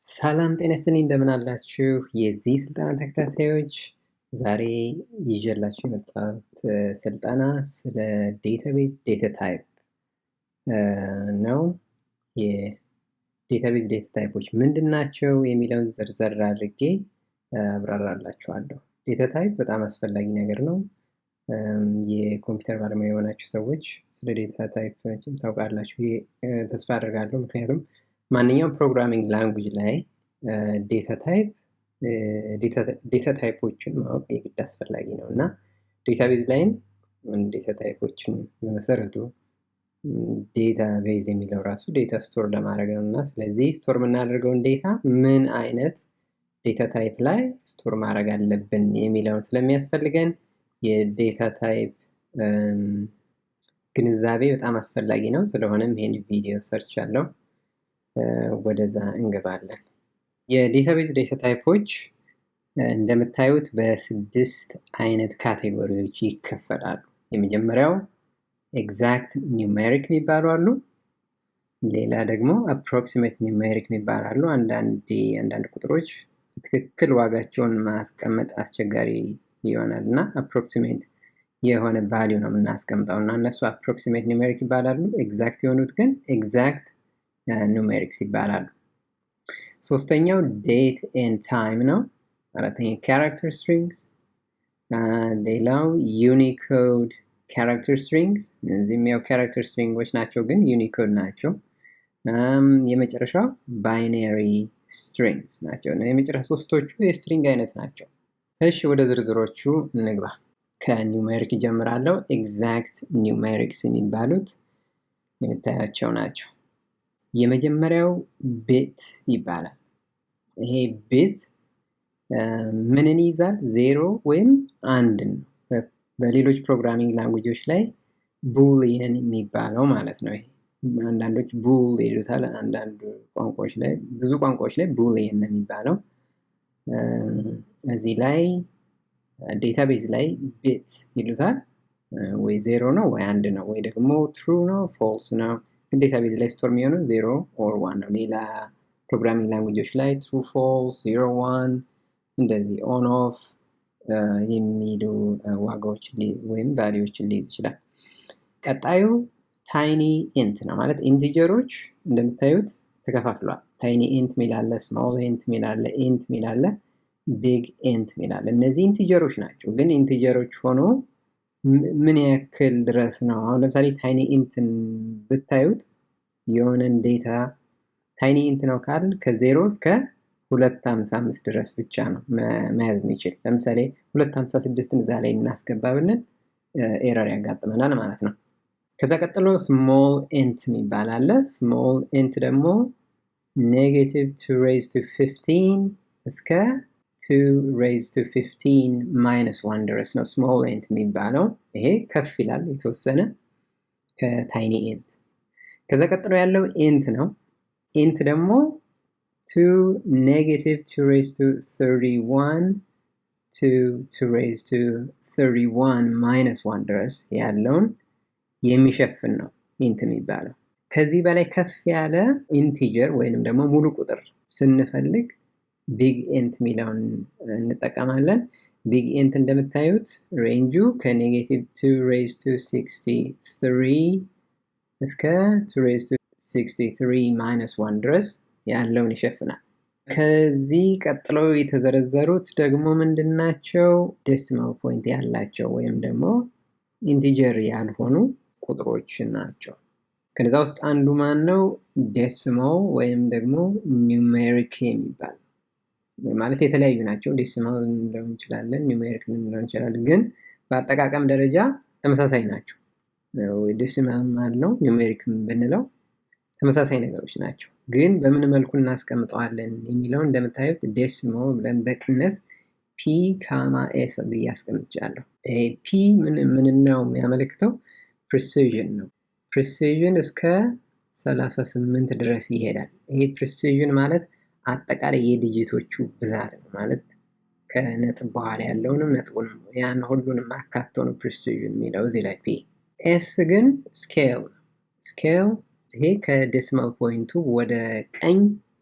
ሰላም ጤና ይስጥልኝ እንደምን አላችሁ የዚህ ስልጠና ተከታታዮች ዛሬ ይዤላችሁ የመጣሁት ስልጠና ስለ ዴታቤዝ ዴታ ታይፕ ነው። የዴታቤዝ ዴታ ታይፖች ምንድናቸው የሚለውን ዝርዝር አድርጌ አብራራላችኋለሁ። ዴታ ታይፕ በጣም አስፈላጊ ነገር ነው። የኮምፒውተር ባለሙያ የሆናችሁ ሰዎች ስለ ዴታ ታይፕ ታውቃላችሁ ተስፋ አደርጋለሁ። ምክንያቱም ማንኛውም ፕሮግራሚንግ ላንጉጅ ላይ ዴታ ታይፖችን ማወቅ የግድ አስፈላጊ ነው እና ዴታቤዝ ላይም ዴታ ታይፖችን በመሰረቱ ዴታቤዝ የሚለው ራሱ ዴታ ስቶር ለማድረግ ነው እና ስለዚህ ስቶር የምናደርገውን ዴታ ምን አይነት ዴታ ታይፕ ላይ ስቶር ማድረግ አለብን የሚለውን ስለሚያስፈልገን የዴታ ታይፕ ግንዛቤ በጣም አስፈላጊ ነው። ስለሆነም ይሄን ቪዲዮ ሰርች አለው ወደዛ እንገባለን። የዴታቤዝ ዴታ ታይፖች እንደምታዩት በ6 አይነት ካቴጎሪዎች ይከፈላሉ። የመጀመሪያው ኤግዛክት ኒውሜሪክ የሚባሉ አሉ። ሌላ ደግሞ አፕሮክሲሜት ኒውሜሪክ የሚባሉ አሉ። አንዳንድ ቁጥሮች ትክክል ዋጋቸውን ማስቀመጥ አስቸጋሪ ይሆናል እና አፕሮክሲሜት የሆነ ቫልዩ ነው የምናስቀምጠው እና እነሱ አፕሮክሲሜት ኒውሜሪክ ይባላሉ። ኤግዛክት የሆኑት ግን ኤግዛክት ኑሜሪክስ ይባላሉ። ሶስተኛው ዴት ኤንድ ታይም ነው። አራተኛው ካራክተር ስትሪንግስ፣ ሌላው ዩኒኮድ ካራክተር ስትሪንግስ። እነዚህም ያው ካራክተር ስትሪንጎች ናቸው ግን ዩኒኮድ ናቸው። የመጨረሻው ባይነሪ ስትሪንግስ ናቸው። የመጨረሻ ሶስቶቹ የስትሪንግ አይነት ናቸው። እሺ ወደ ዝርዝሮቹ እንግባ። ከኒውሜሪክ ጀምራለሁ። ኤግዛክት ኒውሜሪክስ የሚባሉት የምታያቸው ናቸው። የመጀመሪያው ቢት ይባላል። ይሄ ቢት ምንን ይይዛል? 0 ወይም 1 ነው። በሌሎች ፕሮግራሚንግ ላንጉጆች ላይ ቡሊየን የሚባለው ማለት ነው። ይሄ አንዳንዶች ቡል ይሉታል፣ አንዳንድ ቋንቋዎች ላይ ብዙ ቋንቋዎች ላይ ቡሊየን ነው የሚባለው። እዚህ ላይ ዴታቤዝ ላይ ቢት ይሉታል። ወይ 0 ነው ወይ 1 ነው ወይ ደግሞ ትሩ ነው ፎልስ ነው። ዴታቤዝ ላይ ስቶር የሚሆነው 0 or 1 ነው። ሌላ ፕሮግራሚንግ ላንጉጆች ላይ true false 0 1 እንደዚህ on off የሚሉ ዋጋዎች ወይም ቫልዩዎችን ሊይዝ ይችላል። ቀጣዩ ታይኒ ኢንት ነው። ማለት ኢንቲጀሮች እንደምታዩት ተከፋፍሏል። ታይኒ ኢንት ሚላለ፣ ስሞል ኢንት ሚላለ፣ ኢንት ሚላለ፣ ቢግ ኢንት ሚላለ። እነዚህ ኢንቲጀሮች ናቸው። ግን ኢንቲጀሮች ሆኖ ምን ያክል ድረስ ነው? አሁን ለምሳሌ ታይኒ ኢንትን ብታዩት የሆነን ዴታ ታይኒ ኢንት ነው ካል ከ0 እስከ 255 ድረስ ብቻ ነው መያዝ የሚችል። ለምሳሌ 256ን እዛ ላይ እናስገባ ብንል ኤረር ያጋጥመናል ማለት ነው። ከዛ ቀጥሎ ስሞል ኢንት የሚባል አለ። ስሞል ኢንት ደግሞ ኔጌቲቭ 2 raised to 15 እስከ 2 raised to 15 minus 1 ድረስ ነው ስሞል ኢንት የሚባለው። ይሄ ከፍ ይላል የተወሰነ ከታይኒ ኢንት። ከዛ ቀጥሎ ያለው ኢንት ነው። ኢንት ደግሞ ኔጌቲቭ 2 raised to 31 to 2 raised to 31 minus 1 ድረስ ያለውን የሚሸፍን ነው ኢንት የሚባለው። ከዚህ በላይ ከፍ ያለ ኢንቲጀር ወይንም ደግሞ ሙሉ ቁጥር ስንፈልግ ቢግ ኢንት ሚለውን እንጠቀማለን። ቢግ ኢንት እንደምታዩት ሬንጁ ከኔጌቲቭ 2 raised to 63 እስከ 2 raised to 63 minus 1 ድረስ ያለውን ይሸፍናል። ከዚህ ቀጥሎ የተዘረዘሩት ደግሞ ምንድናቸው? ዴሲማል ፖይንት ያላቸው ወይም ደግሞ ኢንቲጀር ያልሆኑ ቁጥሮች ናቸው። ከዛ ውስጥ አንዱ ማን ነው? ዴሲማል ወይም ደግሞ ኒውሜሪክ የሚባል ማለት የተለያዩ ናቸው። ዴሲማል ልንለው እንችላለን፣ ኒውሜሪክ ልንለው እንችላለን። ግን በአጠቃቀም ደረጃ ተመሳሳይ ናቸው። ዴሲማል አለው ኒውሜሪክም ብንለው ተመሳሳይ ነገሮች ናቸው። ግን በምን መልኩ እናስቀምጠዋለን የሚለው እንደምታዩት ዴሲማል ብለን በቅንፍ ፒ ካማ ኤስ ብዬ አስቀምጫለሁ። ፒ ምን ነው የሚያመለክተው? ፕሪሲዥን ነው። ፕሪሲዥን እስከ 38 ድረስ ይሄዳል። ይሄ ፕሪሲዥን ማለት አጠቃላይ የዲጂቶቹ ብዛት ነው። ማለት ከነጥብ በኋላ ያለውንም ነጥቡንም ያን ሁሉንም አካቶ ነው ፕሪሲዥን የሚለው እዚህ ላይ ፒ። ኤስ ግን ስኬል ይሄ ከዴሲማል ፖይንቱ ወደ ቀኝ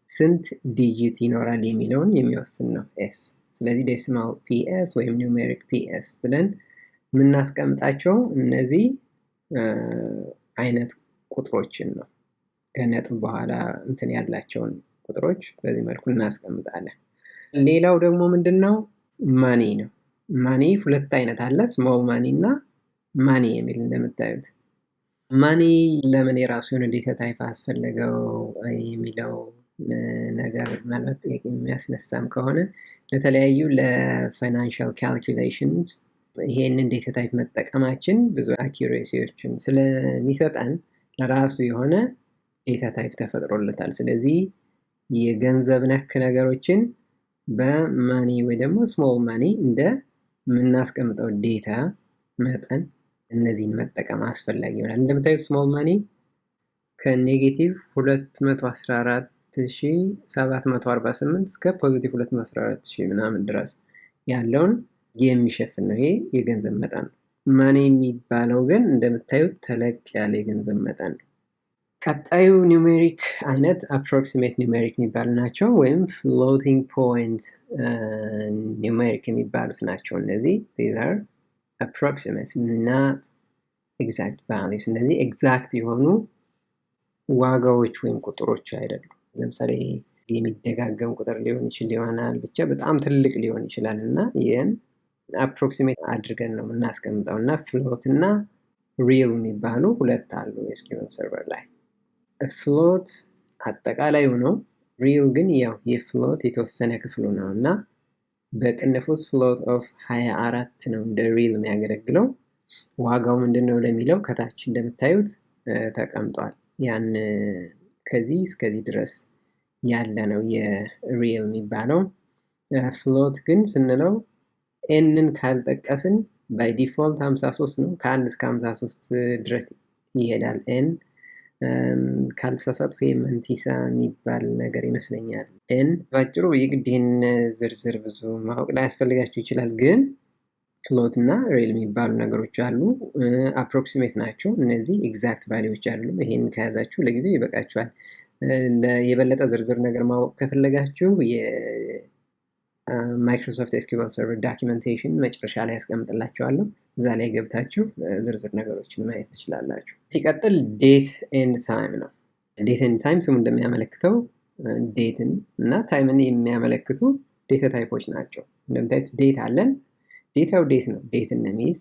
ስንት ዲጂት ይኖራል የሚለውን የሚወስን ነው ኤስ። ስለዚህ ዴሲማል ፒኤስ ወይም ኒውሜሪክ ፒኤስ ብለን የምናስቀምጣቸው እነዚህ አይነት ቁጥሮችን ነው። ከነጥብ በኋላ እንትን ያላቸውን ቁጥሮች በዚህ መልኩ እናስቀምጣለን። ሌላው ደግሞ ምንድነው? ማኒ ነው። ማኒ ሁለት አይነት አለ፣ ስሞል ማኒ እና ማኒ የሚል እንደምታዩት። ማኒ ለምን የራሱ የሆነ ዴታ ታይፕ አስፈለገው የሚለው ነገር ምናልባት ጥያቄ የሚያስነሳም ከሆነ ለተለያዩ ለፋይናንሻል ካልኩሌሽንስ ይሄንን ዴታ ታይፕ መጠቀማችን ብዙ አኪዩሬሲዎችን ስለሚሰጠን ለራሱ የሆነ ዴታ ታይፕ ተፈጥሮለታል። ስለዚህ የገንዘብ ነክ ነገሮችን በማኒ ወይ ደግሞ ስሞል ማኒ እንደ የምናስቀምጠው ዴታ መጠን እነዚህን መጠቀም አስፈላጊ ይሆናል። እንደምታዩት ስሞል ማኒ ከኔጌቲቭ 214748 እስከ ፖዚቲቭ 214000 ምናምን ድረስ ያለውን የሚሸፍን ነው። ይሄ የገንዘብ መጠን ነው። ማኒ የሚባለው ግን እንደምታዩት ተለቅ ያለ የገንዘብ መጠን ነው። ቀጣዩ ኒውሜሪክ አይነት አፕሮክሲሜት ኒውሜሪክ የሚባሉ ናቸው፣ ወይም ፍሎቲንግ ፖይንት ኒውሜሪክ የሚባሉት ናቸው። እነዚህ these are approximates not exact values። እነዚህ ኤግዛክት የሆኑ ዋጋዎች ወይም ቁጥሮች አይደሉም። ለምሳሌ የሚደጋገም ቁጥር ሊሆን ይችላል፣ ብቻ በጣም ትልቅ ሊሆን ይችላል እና ይህን አፕሮክሲሜት አድርገን ነው የምናስቀምጠው። እና ፍሎት እና ሪል የሚባሉ ሁለት አሉ SQL ሰርቨር ላይ። ፍሎት አጠቃላዩ ነው። ሪል ግን ያው የፍሎት የተወሰነ ክፍሉ ነው እና በቅንፍ ውስጥ ፍሎት ኦፍ 24 ነው እንደ ሪል የሚያገለግለው። ዋጋው ምንድነው ለሚለው ከታች እንደምታዩት ተቀምጧል። ያን ከዚህ እስከዚህ ድረስ ያለ ነው የሪል የሚባለው። ፍሎት ግን ስንለው ኤንን ካልጠቀስን ባይ ዲፎልት 53 ነው። ከ1 እስከ 53 ድረስ ይሄዳል ኤን። ካልተሳሳትኩ መንቲሳ የሚባል ነገር ይመስለኛል ኤን። ባጭሩ የግድ ይህን ዝርዝር ብዙ ማወቅ ላይ ያስፈልጋችሁ ይችላል። ግን ፍሎት እና ሪል የሚባሉ ነገሮች አሉ። አፕሮክሲሜት ናቸው እነዚህ፣ ኤግዛክት ቫሊዎች አይደሉም። ይሄን ከያዛችሁ ለጊዜው ይበቃችኋል። የበለጠ ዝርዝር ነገር ማወቅ ከፈለጋችሁ የማይክሮሶፍት SQL Server ዶክመንቴሽን መጨረሻ ላይ ያስቀምጥላችኋለሁ። እዛ ላይ ገብታችሁ ዝርዝር ነገሮችን ማየት ትችላላችሁ። ሲቀጥል ዴት ኤንድ ታይም ነው። ዴት ኤንድ ታይም ስሙ እንደሚያመለክተው ዴትን እና ታይምን የሚያመለክቱ ዴታ ታይፖች ናቸው። እንደምታዩት ዴት አለን። ዴታው ዴት ነው፣ ዴትን ነው የሚይዝ።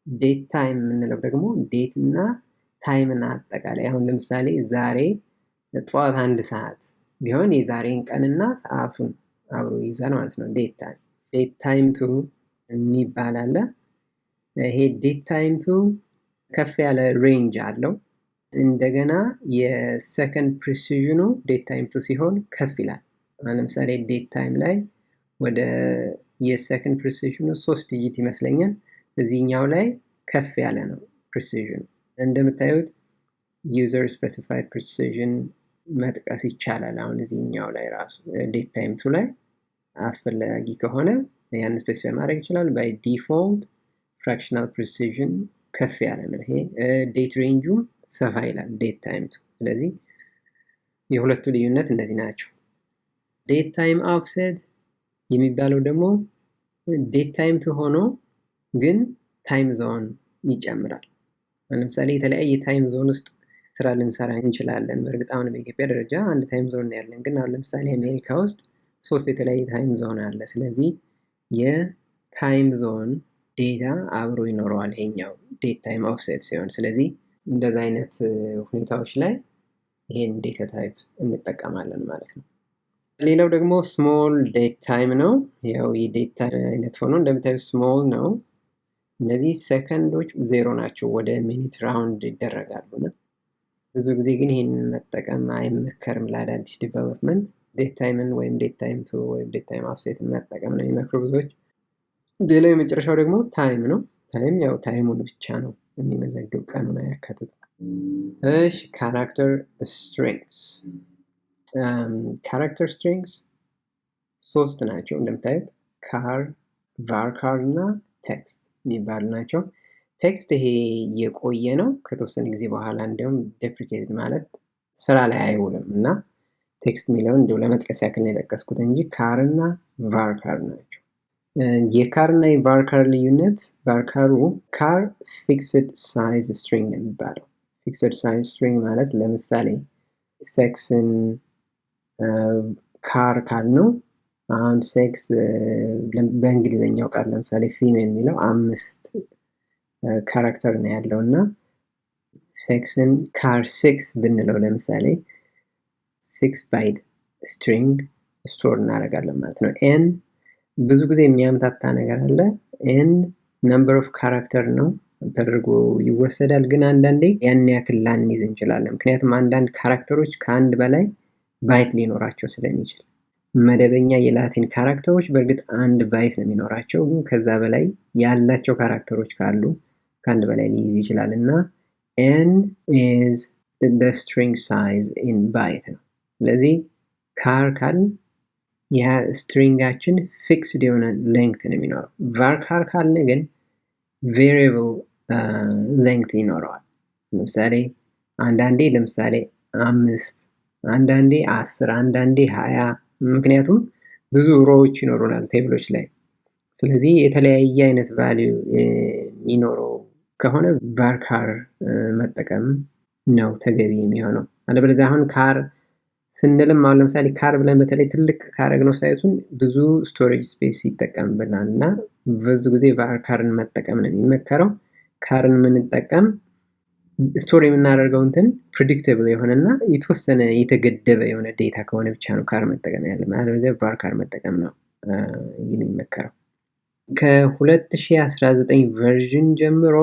ዴት ታይም የምንለው ደግሞ ዴት እና ታይምን አጠቃላይ። አሁን ለምሳሌ ዛሬ ጠዋት 1 ሰዓት ቢሆን የዛሬን ቀንና ሰዓቱን አብሮ ይይዛል ማለት ነው። ዴት ታይም። ዴት ታይም ቱ የሚባል አለ። ይሄ ዴት ታይም ቱ ከፍ ያለ ሬንጅ አለው። እንደገና የሰከንድ ፕሪሲዥኑ ዴት ታይም ቱ ሲሆን ከፍ ይላል። ለምሳሌ ዴት ታይም ላይ ወደ የሰከንድ ፕሪሲዥኑ 3 ዲጂት ይመስለኛል። እዚህኛው ላይ ከፍ ያለ ነው ፕሪሲዥኑ። እንደምታዩት ዩዘር ስፔሲፋይድ ፕሪሲዥን መጥቀስ ይቻላል። አሁን እዚህኛው ላይ ራሱ ዴት ታይም ቱ ላይ አስፈላጊ ከሆነ ያን ስፔሲፋይ ማድረግ ይችላል። ባይ ዲፎልት ፍራክሽናል ፕሪሲዥን ከፍ ያለ ነው። ይሄ ዴት ሬንጁም ሰፋ ይላል ዴት ታይም ቱ። ስለዚህ የሁለቱ ልዩነት እነዚህ ናቸው። ዴት ታይም ኦፍሴት የሚባለው ደግሞ ዴት ታይም ቱ ሆኖ ግን ታይም ዞን ይጨምራል። ለምሳሌ የተለያየ ታይም ዞን ውስጥ ስራ ልንሰራ እንችላለን። በእርግጥ አሁን በኢትዮጵያ ደረጃ አንድ ታይም ዞን ያለን፣ ግን አሁን ለምሳሌ አሜሪካ ውስጥ 3 የተለያየ ታይም ዞን አለ። ስለዚህ የታይም ዞን ዴታ አብሮ ይኖረዋል ይሄኛው ዴት ታይም ኦፍሴት ሲሆን። ስለዚህ እንደዛ አይነት ሁኔታዎች ላይ ይሄን ዴታ ታይፕ እንጠቀማለን ማለት ነው። ሌላው ደግሞ ስሞል ዴት ታይም ነው። ያው የዴት ታይም አይነት ሆኖ እንደምታዩት ስሞል ነው። እነዚህ ሰከንዶች 0 ናቸው፣ ወደ ሚኒት ራውንድ ይደረጋሉ። ብዙ ጊዜ ግን ይህን መጠቀም አይመከርም ለአዳዲስ ዲቨሎፕመንት። ዴት ታይምን ወይም ዴት ታይም ቱ ወይም ዴት ታይም ኦፍሴትን መጠቀም ነው የሚመክሩ ብዙዎች። ሌላው የመጨረሻው ደግሞ ታይም ነው። ታይም ያው ታይሙን ብቻ ነው የሚመዘግብ፣ ቀኑን አያካትትም። እሺ ካራክተር ስትሪንግስ። ካራክተር ስትሪንግስ 3 ናቸው እንደምታዩት፣ ካር፣ ቫርካር እና ቴክስት የሚባሉ ናቸው። ቴክስት ይሄ የቆየ ነው። ከተወሰነ ጊዜ በኋላ እንዲሁም ዴፕሪኬትድ ማለት ስራ ላይ አይውልም እና ቴክስት የሚለውን እንደው ለመጥቀስ ያክል ነው የጠቀስኩት እንጂ ካር እና ቫርካር ናቸው። የካር እና የቫርካር ልዩነት ቫርካሩ ካር ፊክስድ ሳይዝ ስትሪንግ ነው የሚባለው። ፊክስድ ሳይዝ ስትሪንግ ማለት ለምሳሌ ሴክስን ካር ካልነው አሁን ሴክስ በእንግሊዝኛው ቃል ለምሳሌ ፊሜል የሚለው 5 ካራክተር ነው ያለው እና ሴክስን ካር 6 ብንለው ለምሳሌ 6 ባይት ስትሪንግ ስቶር እናደርጋለን ማለት ነው። ኤን ብዙ ጊዜ የሚያምታታ ነገር አለ። ኤን ነምበር ኦፍ ካራክተር ነው ተደርጎ ይወሰዳል፣ ግን አንዳንዴ ያን ያክል ላንይዝ እንችላለን። ምክንያቱም አንዳንድ ካራክተሮች ከአንድ በላይ ባይት ሊኖራቸው ስለሚችል። መደበኛ የላቲን ካራክተሮች በእርግጥ አንድ ባይት ነው የሚኖራቸው፣ ግን ከዛ በላይ ያላቸው ካራክተሮች ካሉ ከአንድ በላይ ሊይዝ ይችላል እና n is the string size in byte ነው። ስለዚህ ካር ካል ያ ስትሪንጋችን ፊክስድ የሆነ ሌንግት ነው የሚኖረው። ቫርካር ካልን ግን ቬሪየብል ሌንግት ይኖረዋል። ለምሳሌ አንዳንዴ 5 አንዳንዴ 10 አንዳንዴ 20፣ ምክንያቱም ብዙ ሮዎች ይኖሩናል ቴብሎች ላይ። ስለዚህ የተለያየ አይነት ቫልዩ የሚኖረው ከሆነ ቫርካር መጠቀም ነው ተገቢ የሚሆነው። አለበለዚያ አሁን ካር ስንልም አሁን ለምሳሌ ካር ብለን በተለይ ትልቅ ካረግነው ሳይዙን ብዙ ስቶሬጅ ስፔስ ይጠቀምብናል እና ብዙ ጊዜ ቫርካርን መጠቀም ነው የሚመከረው። ካርን የምንጠቀም ስቶር የምናደርገው እንትን ፕሬዲክተብል የሆነና የተወሰነ የተገደበ የሆነ ዴታ ከሆነ ብቻ ነው ካር መጠቀም ያለብን። አለበለዚያ ቫርካር መጠቀም ነው የሚመከረው። ከ2019 ቨርዥን ጀምሮ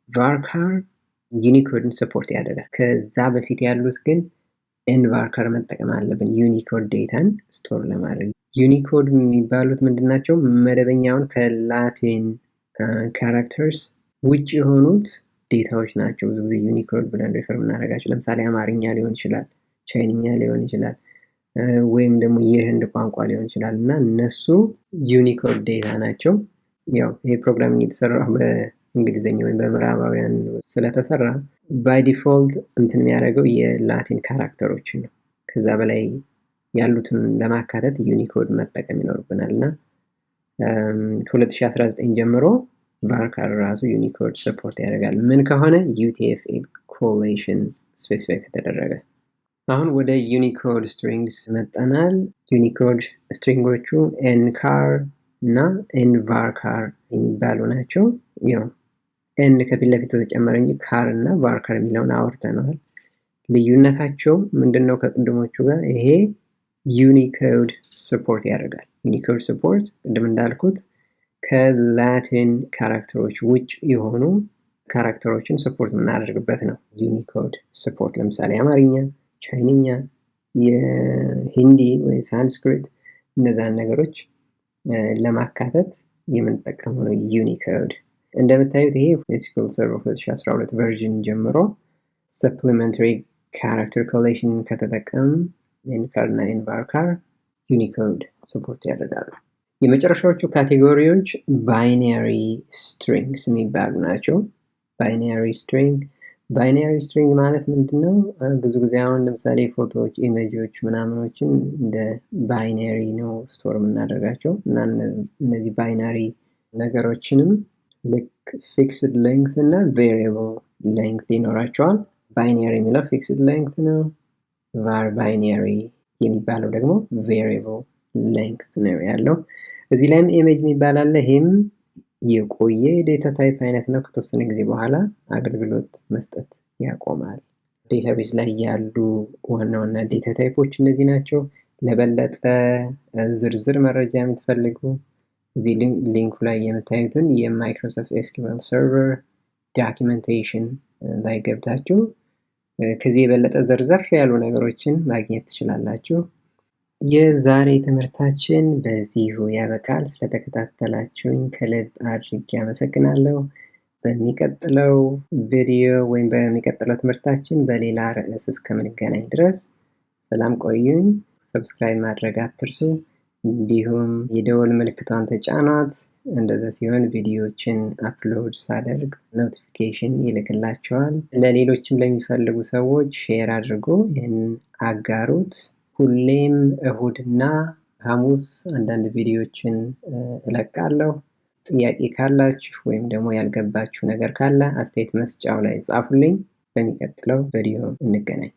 ቫርካር ዩኒኮድን ሰፖርት ያደርጋል። ከዛ በፊት ያሉት ግን ኤንቫርካር መጠቀም አለብን ዩኒኮድ ዴታን ስቶር ለማድረግ። ዩኒኮድ የሚባሉት ምንድናቸው? መደበኛውን ከላቲን ካራክተርስ ውጭ የሆኑት ዴታዎች ናቸው። ብዙ ጊዜ ዩኒኮድ ብለን ሪፈር የምናደርጋቸው ለምሳሌ አማርኛ ሊሆን ይችላል፣ ቻይንኛ ሊሆን ይችላል፣ ወይም ደግሞ የህንድ ቋንቋ ሊሆን ይችላል እና እነሱ ዩኒኮድ ዴታ ናቸው። ያው ይሄ ፕሮግራሚንግ የተሰራው በእንግሊዝኛ ወይም በምዕራባውያን ስለተሰራ ባይ ዲፎልት እንትን የሚያደርገው የላቲን ካራክተሮችን ነው። ከዛ በላይ ያሉትን ለማካተት ዩኒኮድ መጠቀም ይኖርብናል እና ከ2019 ጀምሮ ቫርካር ራሱ ዩኒኮድ ሰፖርት ያደርጋል። ምን ከሆነ UTF-8 ኮሌሽን ስፔሲፋይ ከተደረገ። አሁን ወደ ዩኒኮድ ስትሪንግስ መጠናል። ዩኒኮድ ስትሪንጎቹ ኤንካር እና ኤንቫርካር የሚባሉ ናቸው። ያው ኤን ከፊት ለፊት ተጨመረ እንጂ ካር እና ቫርካር የሚለውን አውርተናል። ልዩነታቸው ምንድነው ከቅድሞቹ ጋር? ይሄ ዩኒኮድ ሰፖርት ያደርጋል። ዩኒኮድ ሰፖርት ቅድም እንዳልኩት ከላቲን ካራክተሮች ውጭ የሆኑ ካራክተሮችን ሰፖርት የምናደርግበት ነው ዩኒኮድ ሰፖርት። ለምሳሌ አማርኛ፣ ቻይንኛ፣ የሂንዲ ወይ ሳንስክሪት እነዛን ነገሮች ለማካተት የምንጠቀመው ነው ዩኒኮድ። እንደምታዩት ይሄ SQL Server 2012 ቨርዥን ጀምሮ ሰፕሊመንተሪ ካራክተር ኮሌክሽን ከተጠቀም ኤንካር እና ኤንቫርካር ዩኒኮድ ሰፖርት ያደርጋሉ። የመጨረሻዎቹ ካቴጎሪዎች ባይናሪ ስትሪንግስ የሚባሉ ናቸው። ባይናሪ ስትሪንግ ማለት ምንድነው? ብዙ ጊዜ አሁን ለምሳሌ ፎቶዎች፣ ኢሜጆች ምናምኖችን እንደ ባይናሪ ነው ስቶር የምናደርጋቸው እና እነዚህ ባይናሪ ነገሮችንም ልክ ፊክስድ ሌንግት እና ቬሪየብል ሌንግት ይኖራቸዋል። ባይናሪ የሚለው ፊክስድ ሌንግት ነው። ቫር ባይናሪ የሚባለው ደግሞ ቬሪየብል ሌንግት ነው ያለው። እዚህ ላይም ኢሜጅ የሚባል አለ። ይህም የቆየ የዴታ ታይፕ አይነት ነው። ከተወሰነ ጊዜ በኋላ አገልግሎት መስጠት ያቆማል። ዴታቤዝ ላይ ያሉ ዋና ዋና ዴታ ታይፖች እነዚህ ናቸው። ለበለጠ ዝርዝር መረጃ የምትፈልጉ እዚህ ሊንኩ ላይ የምታዩትን የማይክሮሶፍት SQL Server ዶክመንቴሽን ላይ ገብታችሁ ከዚህ የበለጠ ዘርዘር ያሉ ነገሮችን ማግኘት ትችላላችሁ። የዛሬ ትምህርታችን በዚሁ ያበቃል። ስለተከታተላችሁኝ ከልብ አድርጌ አመሰግናለሁ። በሚቀጥለው ቪዲዮ ወይም በሚቀጥለው ትምህርታችን በሌላ ርዕስ እስከምንገናኝ ድረስ ሰላም ቆዩኝ። ሰብስክራይብ ማድረግ አትርሱ። እንዲሁም የደወል ምልክቷን ተጫኗት። እንደዛ ሲሆን ቪዲዮዎችን አፕሎድ ሳደርግ ኖቲፊኬሽን ይልክላቸዋል። ለሌሎችም ለሚፈልጉ ሰዎች ሼር አድርጎ ይህን አጋሩት። ሁሌም እሁድና ሐሙስ አንዳንድ ቪዲዮዎችን እለቃለሁ። ጥያቄ ካላችሁ ወይም ደግሞ ያልገባችሁ ነገር ካለ አስተያየት መስጫው ላይ ጻፉልኝ። በሚቀጥለው ቪዲዮ እንገናኝ።